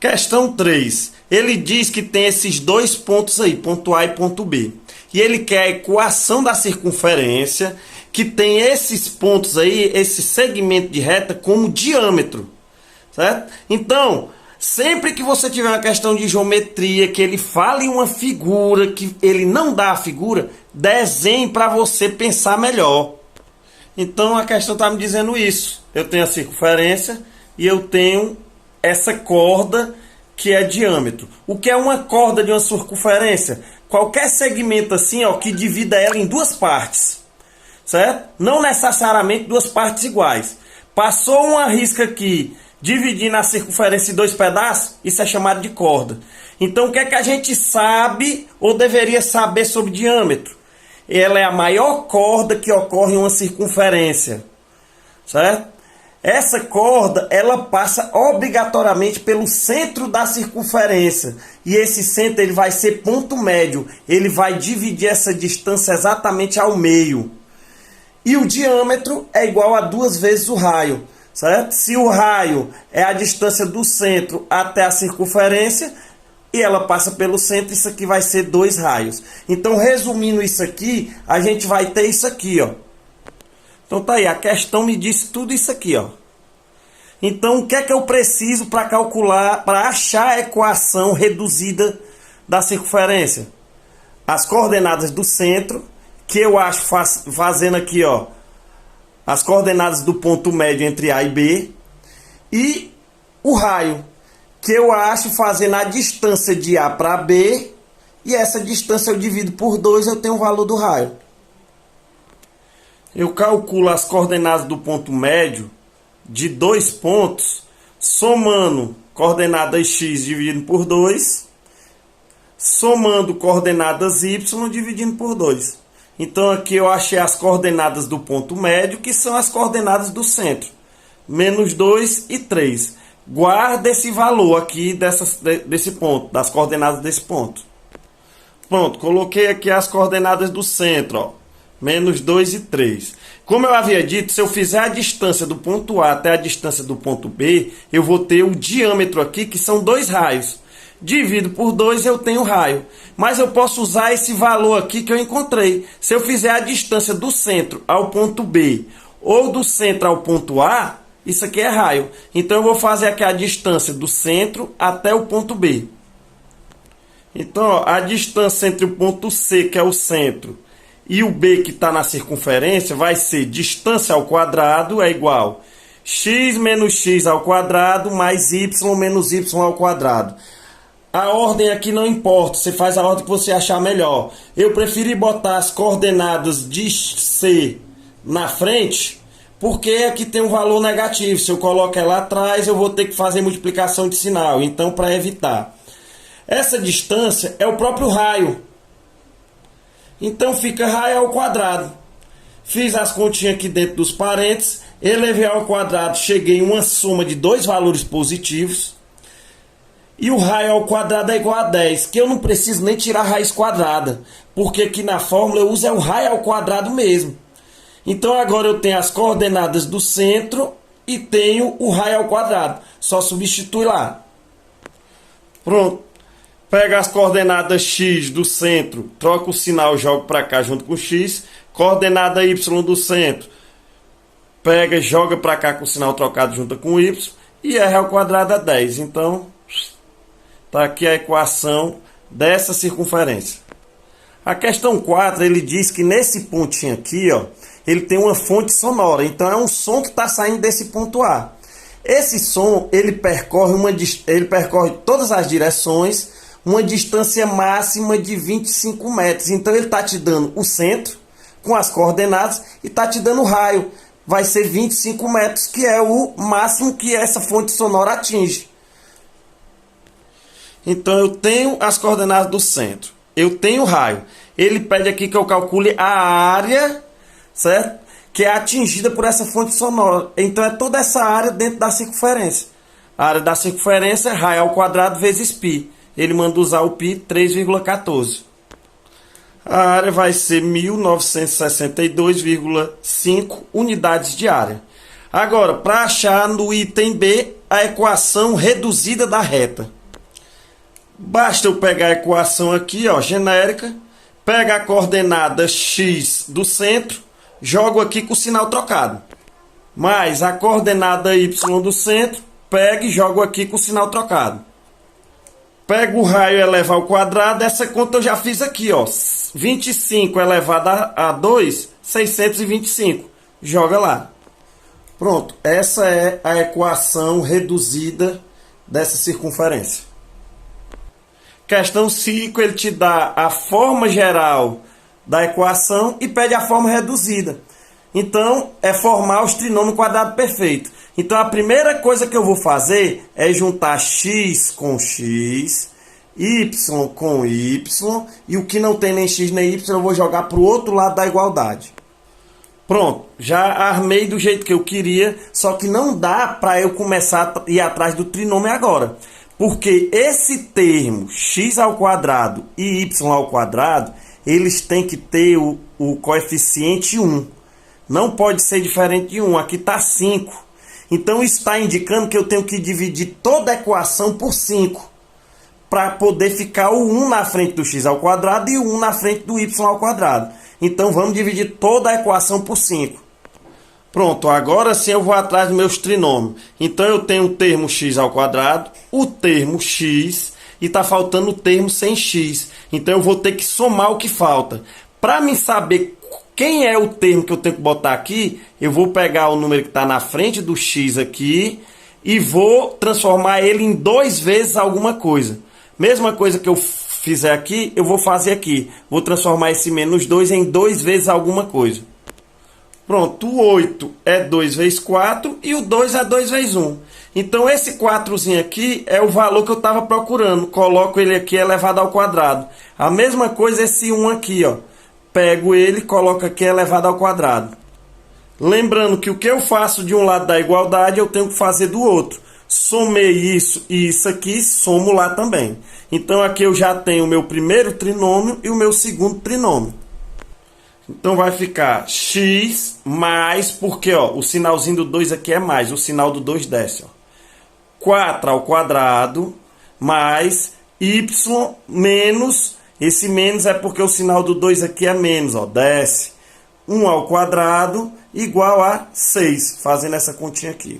Questão 3. Ele diz que tem esses dois pontos aí, ponto A e ponto B. E ele quer a equação da circunferência, que tem esses pontos aí, esse segmento de reta como diâmetro. Certo? Então, sempre que você tiver uma questão de geometria, que ele fale uma figura, que ele não dá a figura, desenhe para você pensar melhor. Então a questão está me dizendo isso. Eu tenho a circunferência e eu tenho essa corda que é diâmetro. O que é uma corda de uma circunferência? Qualquer segmento assim, ó, que divida ela em duas partes. Certo? Não necessariamente duas partes iguais. Passou uma risca aqui, dividindo a circunferência em dois pedaços, isso é chamado de corda. Então o que é que a gente sabe ou deveria saber sobre diâmetro? Ela é a maior corda que ocorre em uma circunferência. Certo? Essa corda, ela passa obrigatoriamente pelo centro da circunferência. E esse centro ele vai ser ponto médio. Ele vai dividir essa distância exatamente ao meio. E o diâmetro é igual a 2 vezes o raio. Certo? Se o raio é a distância do centro até a circunferência, e ela passa pelo centro, isso aqui vai ser 2 raios. Então, resumindo isso aqui, a gente vai ter isso aqui, ó. Então tá aí, a questão me disse tudo isso aqui, ó. Então, o que é que eu preciso para calcular, para achar a equação reduzida da circunferência? As coordenadas do centro, que eu acho fazendo aqui, ó, as coordenadas do ponto médio entre A e B, e o raio, que eu acho fazendo a distância de A para B, e essa distância eu divido por 2, eu tenho o valor do raio. Eu calculo as coordenadas do ponto médio de 2 pontos, somando coordenadas x dividindo por 2, somando coordenadas y dividindo por 2. Então aqui eu achei as coordenadas do ponto médio, que são as coordenadas do centro. Menos 2 e 3. Guarda esse valor aqui desse ponto, das coordenadas desse ponto. Pronto, coloquei aqui as coordenadas do centro, ó. Menos 2 e 3. Como eu havia dito, se eu fizer a distância do ponto A até a distância do ponto B, eu vou ter o diâmetro aqui, que são 2 raios. Divido por 2, eu tenho raio. Mas eu posso usar esse valor aqui que eu encontrei. Se eu fizer a distância do centro ao ponto B, ou do centro ao ponto A, isso aqui é raio. Então eu vou fazer aqui a distância do centro até o ponto B. Então, ó, a distância entre o ponto C, que é o centro, e o B, que está na circunferência, vai ser distância ao quadrado é igual x menos x ao quadrado mais y menos y ao quadrado. A ordem aqui não importa, você faz a ordem que você achar melhor. Eu preferi botar as coordenadas de C na frente, porque aqui tem um valor negativo. Se eu coloco ela atrás, eu vou ter que fazer multiplicação de sinal. Então, para evitar. Essa distância é o próprio raio. Então, fica raio ao quadrado. Fiz as continhas aqui dentro dos parênteses. Elevei ao quadrado, cheguei em uma soma de 2 valores positivos. E o raio ao quadrado é igual a 10, que eu não preciso nem tirar a raiz quadrada. Porque aqui na fórmula eu uso o raio ao quadrado mesmo. Então agora eu tenho as coordenadas do centro e tenho o raio ao quadrado. Só substitui lá. Pronto. Pega as coordenadas x do centro, troca o sinal, joga para cá junto com x. Coordenada y do centro, pega e joga para cá com o sinal trocado junto com y. E r ao quadrado é 10. Então, está aqui a equação dessa circunferência. A questão 4, ele diz que nesse pontinho aqui, ó, ele tem uma fonte sonora. Então é um som que está saindo desse ponto A. Esse som, ele percorre todas as direções, uma distância máxima de 25 metros. Então ele está te dando o centro com as coordenadas e está te dando o raio. Vai ser 25 metros, que é o máximo que essa fonte sonora atinge. Então eu tenho as coordenadas do centro. Eu tenho o raio. Ele pede aqui que eu calcule a área, certo? Que é atingida por essa fonte sonora. Então é toda essa área dentro da circunferência. A área da circunferência é raio ao quadrado vezes π. Ele manda usar o π 3,14. A área vai ser 1962,5 unidades de área. Agora, para achar no item B a equação reduzida da reta. Basta eu pegar a equação aqui, ó, genérica, pega a coordenada x do centro, jogo aqui com o sinal trocado. Mais a coordenada y do centro, pego e jogo aqui com o sinal trocado. Pego o raio elevado ao quadrado, essa conta eu já fiz aqui, ó. 25 elevado a 2, 625. Joga lá. Pronto, essa é a equação reduzida dessa circunferência. Questão 5, ele te dá a forma geral da equação e pede a forma reduzida. Então, é formar os trinômios quadrados perfeitos. Então, a primeira coisa que eu vou fazer é juntar x com x, y com y, e o que não tem nem x nem y eu vou jogar para o outro lado da igualdade. Pronto, já armei do jeito que eu queria, só que não dá para eu começar a ir atrás do trinômio agora. Porque esse termo x ao quadrado e y ao quadrado, eles têm que ter o coeficiente 1. Não pode ser diferente de 1, aqui está 5. Então isso está indicando que eu tenho que dividir toda a equação por 5. Para poder ficar o 1 na frente do x ao quadrado e o 1 na frente do y ao quadrado. Então vamos dividir toda a equação por 5. Pronto, agora sim eu vou atrás dos meus trinômios. Então eu tenho o termo x ao quadrado, o termo x e está faltando o termo sem x. Então eu vou ter que somar o que falta. Para me saber quem é o termo que eu tenho que botar aqui, eu vou pegar o número que está na frente do x aqui e vou transformar ele em 2 vezes alguma coisa. Mesma coisa que eu fizer aqui, eu vou fazer aqui. Vou transformar esse menos 2 em 2 vezes alguma coisa. Pronto, o 8 é 2 vezes 4 e o 2 é 2 vezes 1. Então esse 4zinho aqui é o valor que eu estava procurando. Coloco ele aqui elevado ao quadrado. A mesma coisa esse 1 aqui, ó. Pego ele e coloco aqui elevado ao quadrado. Lembrando que o que eu faço de um lado da igualdade, eu tenho que fazer do outro. Somei isso e isso aqui, somo lá também. Então aqui eu já tenho o meu primeiro trinômio e o meu segundo trinômio. Então vai ficar x mais, porque ó, o sinalzinho do 2 aqui é mais, o sinal do 2 desce. Ó. 4 ao quadrado mais y menos, esse menos é porque o sinal do 2 aqui é menos, ó, desce. 1 ao quadrado igual a 6, fazendo essa continha aqui.